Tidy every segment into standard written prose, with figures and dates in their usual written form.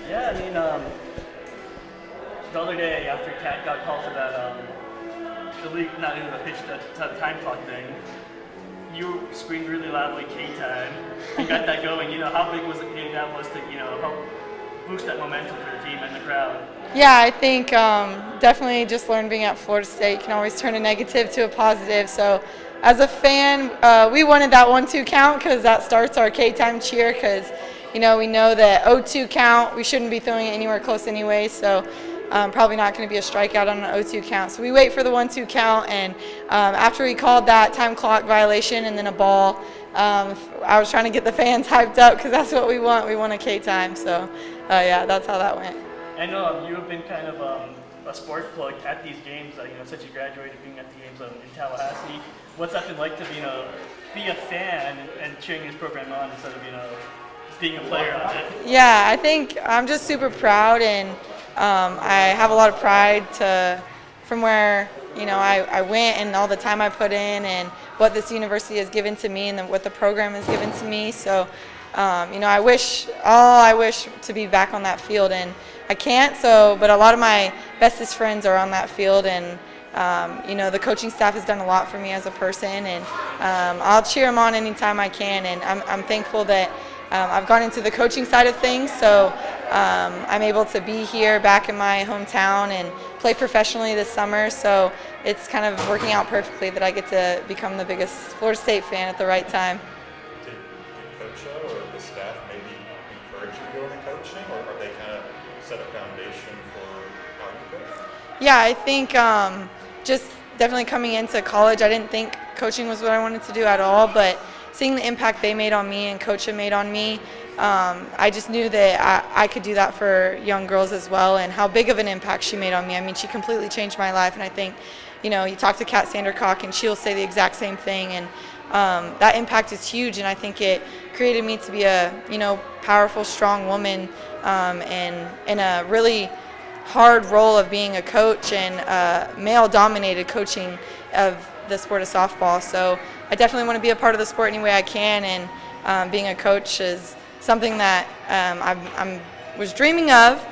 Yeah, I mean, the other day after Cat got called for that not even a pitch, that time clock thing, you screamed really loudly K-time and got that going. How big was it that was to, help boost that momentum for the team and the crowd? Yeah, I think definitely just learned being at Florida State can always turn a negative to a positive. So as a fan, we wanted that 1-2 count because that starts our K-time cheer because, we know that 0-2 count, we shouldn't be throwing it anywhere close anyway. So probably not going to be a strikeout on an 0-2 count. So we wait for the 1-2 count, and after we called that time clock violation and then a ball, I was trying to get the fans hyped up because that's what we want. We want a K-time. So, yeah, that's how that went. I know you have been kind of a sports plug at these games, since you graduated being at the games in Tallahassee. What's that been like to be a fan and cheering this program on instead of being a player on it? Yeah, I think I'm just super proud, and I have a lot of pride from where I went and all the time I put in and what this university has given to me and what the program has given to me. So, I wish to be back on that field, and I can't. So, but a lot of my bestest friends are on that field, and the coaching staff has done a lot for me as a person, and I'll cheer them on anytime I can. And I'm thankful that I've gone into the coaching side of things, so I'm able to be here back in my hometown and play professionally this summer. So it's kind of working out perfectly that I get to become the biggest Florida State fan at the right time. Did Coach or the staff maybe encourage you to go into coaching, or are they kind of set a foundation for how you coach? Yeah, I think just definitely coming into college, I didn't think coaching was what I wanted to do at all, but seeing the impact they made on me and Coach had made on me, I just knew that I could do that for young girls as well, and how big of an impact she made on me. I mean, she completely changed my life, and I think, you talk to Kat Sandercock, and she'll say the exact same thing, and that impact is huge, and I think it created me to be a, powerful, strong woman, and in a really hard role of being a coach and male-dominated coaching of the sport of softball. So I definitely want to be a part of the sport any way I can, and being a coach is something that I was dreaming of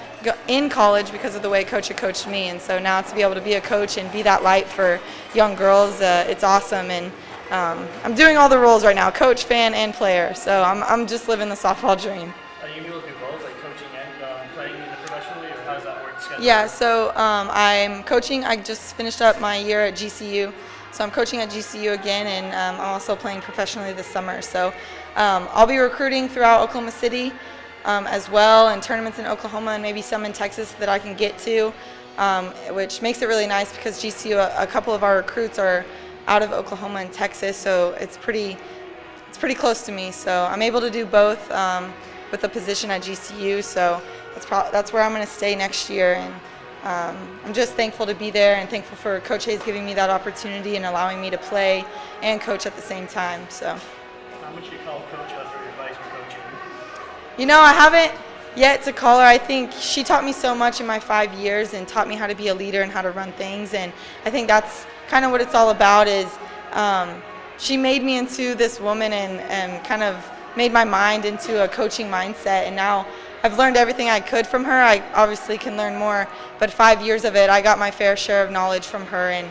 in college because of the way Coach had coached me. And so now to be able to be a coach and be that light for young girls, it's awesome. And I'm doing all the roles right now, coach, fan, and player. So I'm just living the softball dream. Are you able to do both, like coaching and playing professionally, or how does that work? Yeah, so I'm coaching. I just finished up my year at GCU. So I'm coaching at GCU again, and I'm also playing professionally this summer. So I'll be recruiting throughout Oklahoma City as well, and tournaments in Oklahoma and maybe some in Texas that I can get to, which makes it really nice because GCU, a couple of our recruits are out of Oklahoma and Texas, so it's pretty close to me. So I'm able to do both with a position at GCU. So that's where I'm going to stay next year, and I'm just thankful to be there and thankful for Coach Hayes giving me that opportunity and allowing me to play and coach at the same time. So, how much do you call Coach for advice for coaching? I haven't yet to call her. I think she taught me so much in my 5 years and taught me how to be a leader and how to run things. And I think that's kind of what it's all about is she made me into this woman and kind of made my mind into a coaching mindset. And now I've learned everything I could from her. I obviously can learn more, but 5 years of it, I got my fair share of knowledge from her, and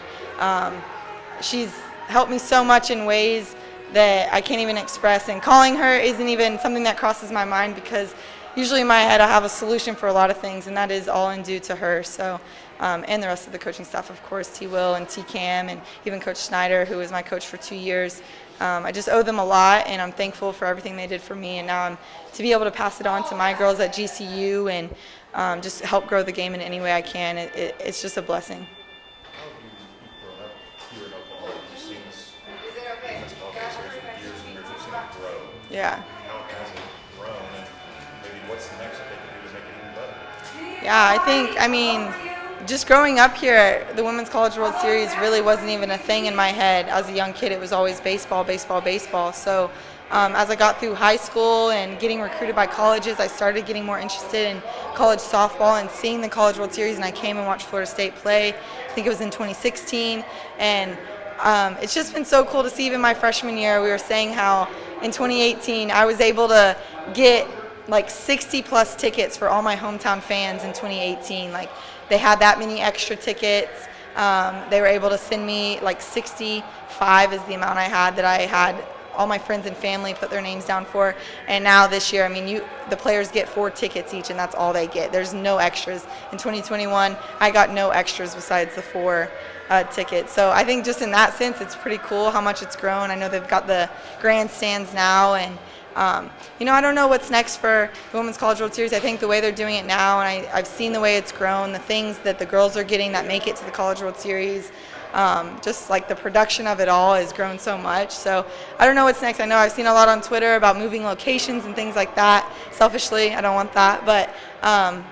she's helped me so much in ways that I can't even express, and calling her isn't even something that crosses my mind because usually in my head I have a solution for a lot of things, and that is all in due to her. So, and the rest of the coaching staff, of course, T. Will and T. Cam, and even Coach Snyder, who was my coach for 2 years. I just owe them a lot, and I'm thankful for everything they did for me, and now to be able to pass it on to my girls at GCU and just help grow the game in any way I can, it's just a blessing. How have you grown up here in Oklahoma? You've seen this basketball case for years and years. You've seen it grow. Yeah. How has it grown, and maybe what's the next that they can do to make it even better? Yeah, just growing up here, the Women's College World Series really wasn't even a thing in my head. As a young kid, it was always baseball, baseball, baseball. So as I got through high school and getting recruited by colleges, I started getting more interested in college softball and seeing the College World Series, and I came and watched Florida State play. I think it was in 2016, and it's just been so cool to see. Even my freshman year, we were saying how in 2018 I was able to get like 60 plus tickets for all my hometown fans in 2018. Like they had that many extra tickets. They were able to send me like 65 is the amount I had all my friends and family put their names down for. And now this year, I mean, the players get 4 tickets each, and that's all they get. There's no extras. In 2021, I got no extras besides the 4 tickets. So I think just in that sense, it's pretty cool how much it's grown. I know they've got the grandstands now, and I don't know what's next for the Women's College World Series. I think the way they're doing it now, and I've seen the way it's grown, the things that the girls are getting that make it to the College World Series, just like the production of it all has grown so much. So I don't know what's next. I know I've seen a lot on Twitter about moving locations and things like that. Selfishly, I don't want that, but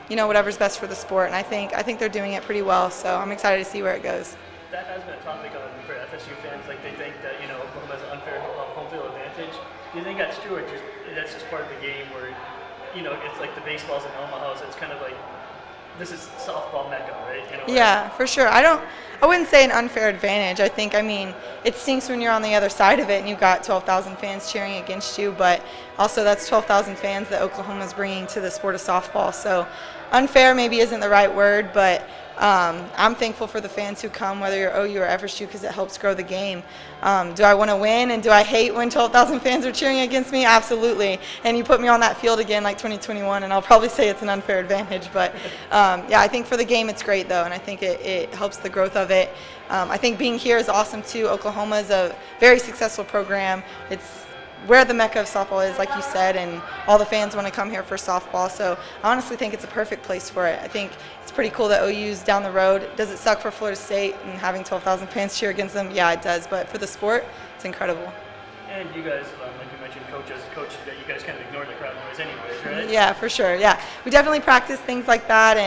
whatever's best for the sport. And I think they're doing it pretty well. So I'm excited to see where it goes. That has been a topic for FSU fans. Like they think that Oklahoma has an unfair home field advantage. Do you think that's true, or that's just part of the game where it's like the baseballs in Omaha, so it's kind of like this is softball mecca, right? Yeah, for sure. I wouldn't say an unfair advantage. I mean, it stinks when you're on the other side of it and you've got 12,000 fans cheering against you, but also that's 12,000 fans that Oklahoma's bringing to the sport of softball. So unfair maybe isn't the right word, but I'm thankful for the fans who come, whether you're OU or FSU, because it helps grow the game. Do I want to win, and do I hate when 12,000 fans are cheering against me? Absolutely. And you put me on that field again like 2021, and I'll probably say it's an unfair advantage. But, I think for the game it's great, though, and I think it helps the growth of it. I think being here is awesome, too. Oklahoma is a very successful program. It's where the mecca of softball is, like you said, and all the fans want to come here for softball. So I honestly think it's a perfect place for it. I think it's pretty cool that OU's down the road. Does it suck for Florida State and having 12,000 fans cheer against them? Yeah, it does. But for the sport, it's incredible. And you guys, like you mentioned, coach, that you guys kind of ignore the crowd noise anyways, right? Yeah, for sure. Yeah, we definitely practice things like that,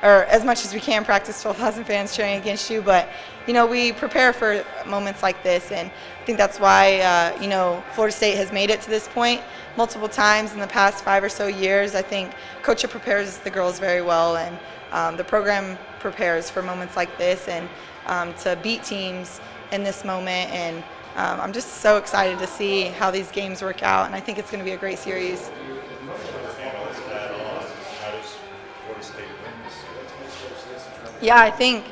or as much as we can practice 12,000 fans cheering against you. But we prepare for moments like this, and I think that's why Florida State has made it to this point multiple times in the past 5 or so years. I think Coach prepares the girls very well, and the program prepares for moments like this, and to beat teams in this moment. And I'm just so excited to see how these games work out, and I think it's going to be a great series. Yeah, I think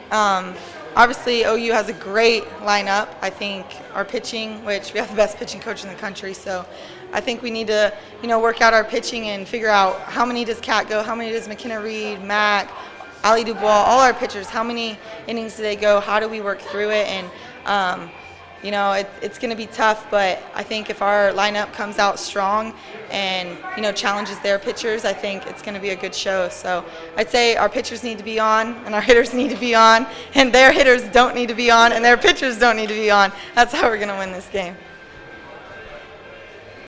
obviously OU has a great lineup. I think our pitching, which we have the best pitching coach in the country, so I think we need to work out our pitching and figure out how many does Kat go, how many does McKenna Reed, Mac, Ali Dubois, all our pitchers, how many innings do they go, how do we work through it, and it's going to be tough, but I think if our lineup comes out strong and, challenges their pitchers, I think it's going to be a good show. So I'd say our pitchers need to be on, and our hitters need to be on, and their hitters don't need to be on, and their pitchers don't need to be on. That's how we're going to win this game.